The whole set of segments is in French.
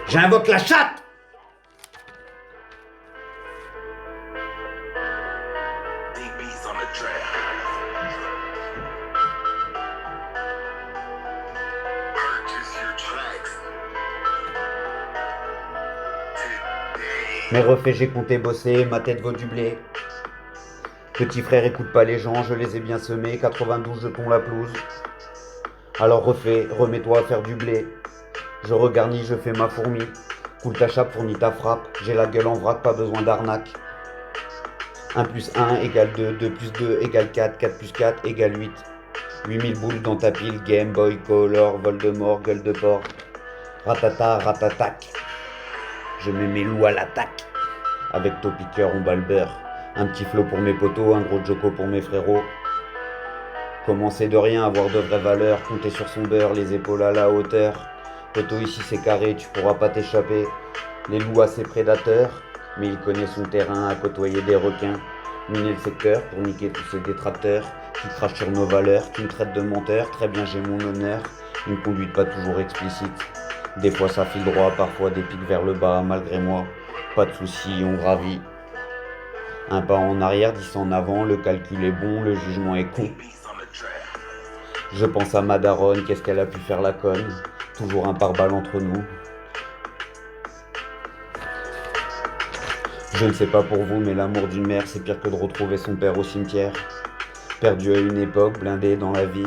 J'invoque la chatte. Mes refaits, j'ai compté bosser, ma tête vaut du blé. Petit frère, écoute pas les gens, je les ai bien semés. 92, je tombe la pelouse. Alors refais, remets-toi à faire du blé. Je regarnis, je fais ma fourmi. Coule ta chape, fournis ta frappe. J'ai la gueule en vrac, pas besoin d'arnaque. 1 plus 1 égale 2, 2 plus 2 égale 4, 4 plus 4 égale 8. 8000 boules dans ta pile, Game Boy Color, Voldemort, gueule de porc. Ratata, ratatac. Je mets mes loups à l'attaque. Avec Topiqueur, on bat le beurre. Un petit flot pour mes potos, un gros joko pour mes frérots. Commencer de rien, avoir de vraies valeurs, compter sur son beurre, les épaules à la hauteur. Poteau, ici c'est carré, tu pourras pas t'échapper. Les loups à ses prédateurs, mais il connaît son terrain à côtoyer des requins. Miner le secteur pour niquer tous ces détracteurs qui crachent sur nos valeurs. Tu me traites de menteur, très bien j'ai mon honneur. Une conduite pas toujours explicite. Des fois ça file droit, parfois des pics vers le bas, malgré moi. Pas de soucis, on gravit. Un pas en arrière, 10 en avant, le calcul est bon, le jugement est con. Je pense à ma daronne, qu'est-ce qu'elle a pu faire la conne. Toujours un pare-balles entre nous. Je ne sais pas pour vous, mais l'amour d'une mère, c'est pire que de retrouver son père au cimetière. Perdu à une époque, blindé dans la vie.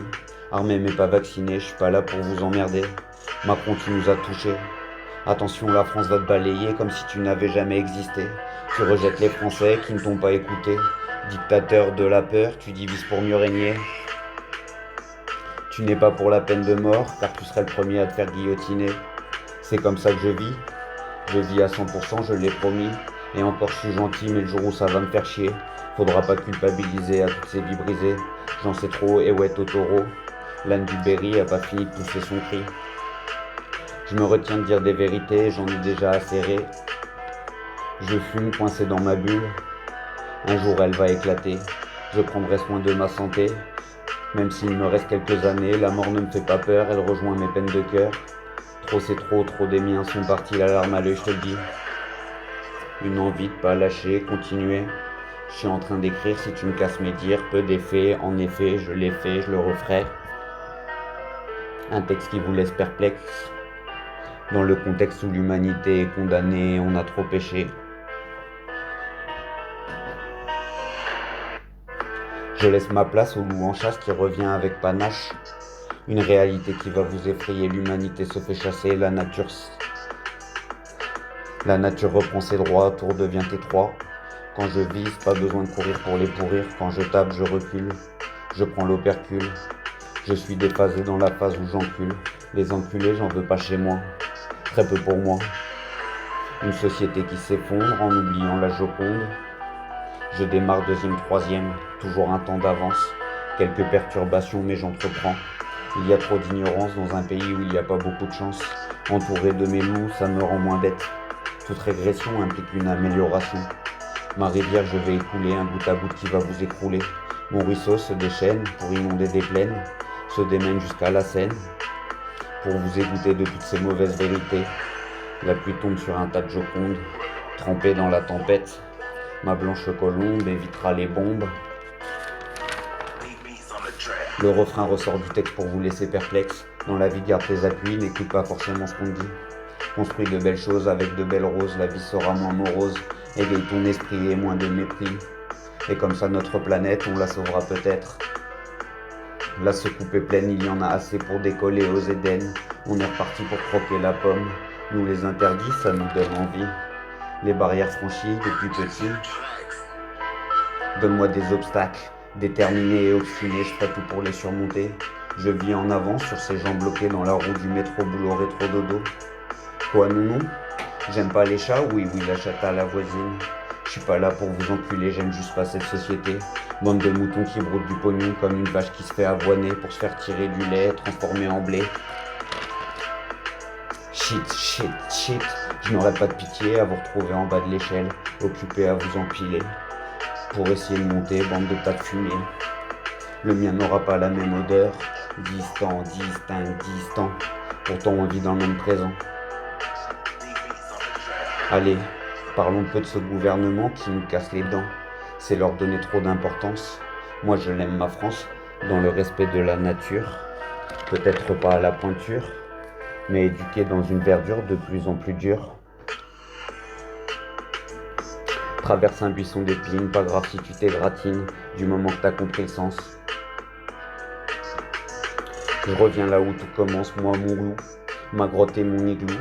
Armé mais pas vacciné, je suis pas là pour vous emmerder. Macron, tu nous as touchés. Attention, la France va te balayer comme si tu n'avais jamais existé. Tu rejettes les Français qui ne t'ont pas écouté. Dictateur de la peur, tu divises pour mieux régner. Tu n'es pas pour la peine de mort, car tu serais le premier à te faire guillotiner. C'est comme ça que je vis. Je vis à 100%, je l'ai promis. Et encore je suis gentil, mais le jour où ça va me faire chier, faudra pas culpabiliser à toutes ces vies brisées. J'en sais trop, et ouais Totoro, l'âne du Berry a pas fini de pousser son cri. Je me retiens de dire des vérités, j'en ai déjà acéré. Je fume coincé dans ma bulle. Un jour elle va éclater. Je prendrai soin de ma santé. Même s'il me reste quelques années, la mort ne me fait pas peur, elle rejoint mes peines de cœur. Trop c'est trop des miens sont partis, la larme à l'œil, je te le dis. Une envie de pas lâcher, continuer. Je suis en train d'écrire, si tu me casses mes dires, peu d'effets, en effet, je l'ai fait, je le referai. Un texte qui vous laisse perplexe. Dans le contexte où l'humanité est condamnée, on a trop péché. Je laisse ma place au loup en chasse qui revient avec panache. Une réalité qui va vous effrayer, l'humanité se fait chasser, la nature reprend ses droits, tour devient étroit. Quand je vise, pas besoin de courir pour les pourrir. Quand je tape, je recule, je prends l'opercule. Je suis déphasé dans la phase où j'encule. Les enculés, j'en veux pas chez moi, très peu pour moi. Une société qui s'effondre en oubliant la Joconde. Je démarre deuxième, troisième, toujours un temps d'avance. Quelques perturbations mais j'entreprends. Il y a trop d'ignorance dans un pays où il n'y a pas beaucoup de chance. Entouré de mes loups, ça me rend moins bête. Toute régression implique une amélioration. Ma rivière, je vais écouler un bout à bout qui va vous écrouler. Mon ruisseau se déchaîne pour inonder des plaines, se démène jusqu'à la Seine, pour vous égoutter de toutes ces mauvaises vérités. La pluie tombe sur un tas de Joconde, trempée dans la tempête. Ma blanche colombe évitera les bombes. Le refrain ressort du texte pour vous laisser perplexe. Dans la vie, garde tes appuis, n'écoute pas forcément ce qu'on te dit. Construis de belles choses avec de belles roses, la vie sera moins morose. Éveille ton esprit et moins de mépris. Et comme ça, notre planète, on la sauvera peut-être. La secoupe est pleine, il y en a assez pour décoller aux Éden. On est reparti pour croquer la pomme. Nous les interdits, ça nous donne envie. Les barrières franchies depuis petit. Donne-moi des obstacles, déterminé et obstiné, je ferai tout pour les surmonter. Je vis en avance sur ces gens bloqués dans la roue du métro boulot rétro dodo. Quoi nounou? J'aime pas les chats, oui la chatte à la voisine. Je suis pas là pour vous enculer, j'aime juste pas cette société. Bande de moutons qui broutent du pognon comme une vache qui se fait avoiner pour se faire tirer du lait transformé en blé. Shit, je n'aurais pas de pitié à vous retrouver en bas de l'échelle, occupé à vous empiler. Pour essayer de monter, bande de tas de fumée. Le mien n'aura pas la même odeur, distant, pourtant on vit dans le même présent. Allez, parlons peu de ce gouvernement qui nous casse les dents. C'est leur donner trop d'importance. Moi je l'aime ma France, dans le respect de la nature. Peut-être pas à la pointure, mais éduqué dans une verdure de plus en plus dure. Traverse un buisson d'épines, pas grave si tu t'égratines, du moment que t'as compris le sens. Je reviens là où tout commence, moi mon loup, ma grotte et mon igloo.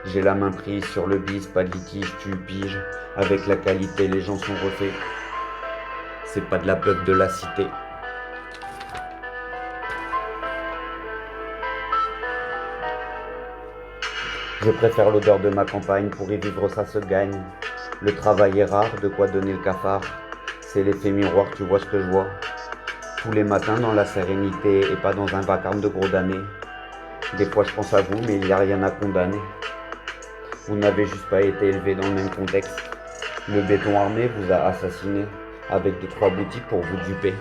J'ai la main prise sur le bis, pas de litige, tu piges. Avec la qualité, les gens sont refaits. C'est pas de la peuple de la cité. Je préfère l'odeur de ma campagne, pour y vivre ça se gagne. Le travail est rare, de quoi donner le cafard. C'est l'effet miroir, tu vois ce que je vois. Tous les matins dans la sérénité et pas dans un vacarme de gros damnés. Des fois je pense à vous, mais il n'y a rien à condamner. Vous n'avez juste pas été élevé dans le même contexte. Le béton armé vous a assassiné, avec 2-3 boutiques pour vous duper.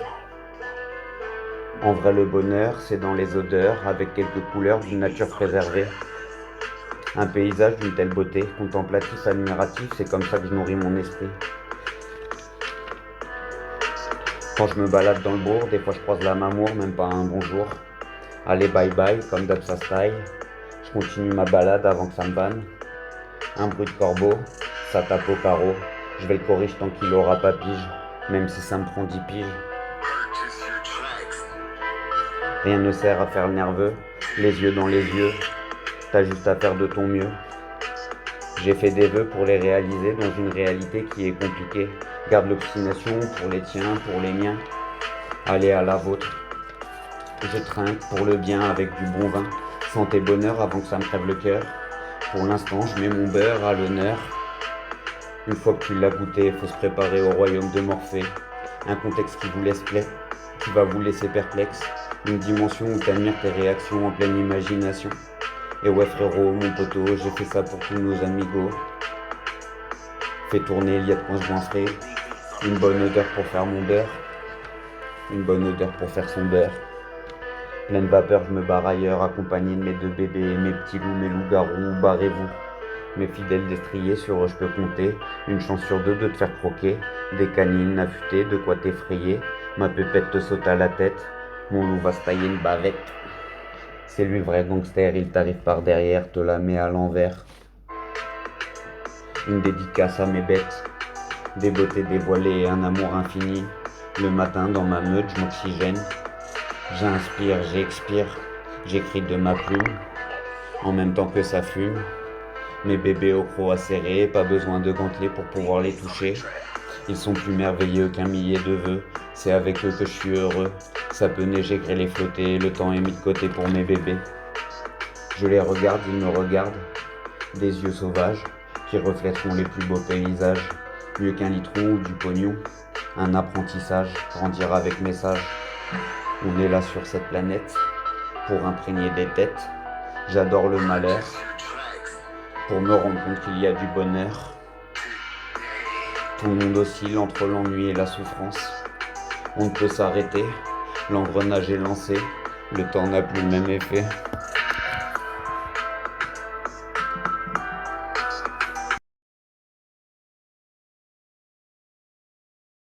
En vrai le bonheur, c'est dans les odeurs, avec quelques couleurs d'une nature préservée. Un paysage d'une telle beauté, contemplatif, admiratif, c'est comme ça que je nourris mon esprit. Quand je me balade dans le bourg, des fois je croise la mamour, même pas un bonjour. Allez bye bye, comme d'hab ça se taille. Je continue ma balade avant que ça me banne. Un bruit de corbeau, ça tape au carreau. Je vais le corriger tant qu'il aura pas pige, même si ça me prend 10 piges. Rien ne sert à faire le nerveux, les yeux dans les yeux. T'as juste à faire de ton mieux. J'ai fait des vœux pour les réaliser dans une réalité qui est compliquée. Garde l'obstination pour les tiens, pour les miens. Allez à la vôtre. Je trinque pour le bien avec du bon vin. Santé bonheur avant que ça me crève le cœur. Pour l'instant, je mets mon beurre à l'honneur. Une fois que tu l'as goûté, faut se préparer au royaume de Morphée. Un contexte qui vous laisse plaît, qui va vous laisser perplexe. Une dimension où t'admires tes réactions en pleine imagination. Et ouais frérot, mon poteau, j'ai fait ça pour tous nos amigos. Fais tourner, il y a de quoi se goinfrer. Une bonne odeur pour faire mon beurre. Une bonne odeur pour faire son beurre. Pleine vapeur, je me barre ailleurs, accompagné de mes 2 bébés, mes petits loups, mes loups-garous, barrez-vous. Mes fidèles destriers, sur eux je peux compter. Une chance sur 2 de te faire croquer. Des canines affûtées, de quoi t'effrayer. Ma pépette te saute à la tête. Mon loup va se tailler une bavette. C'est lui le vrai gangster, il t'arrive par derrière, te la met à l'envers. Une dédicace à mes bêtes. Des beautés dévoilées et un amour infini. Le matin dans ma meute, je m'oxygène. J'inspire, j'expire, j'écris de ma plume. En même temps que ça fume. Mes bébés au croc acéré, pas besoin de gantelets pour pouvoir les toucher. Ils sont plus merveilleux qu'un millier de vœux. C'est avec eux que je suis heureux. Ça peut neiger, grêler, flotter. Le temps est mis de côté pour mes bébés. Je les regarde, ils me regardent. Des yeux sauvages qui reflèteront les plus beaux paysages. Mieux qu'un litron ou du pognon. Un apprentissage, grandir avec mes sages. On est là sur cette planète pour imprégner des têtes. J'adore le malheur pour me rendre compte qu'il y a du bonheur. Tout le monde oscille entre l'ennui et la souffrance. On ne peut s'arrêter, l'engrenage est lancé, le temps n'a plus le même effet.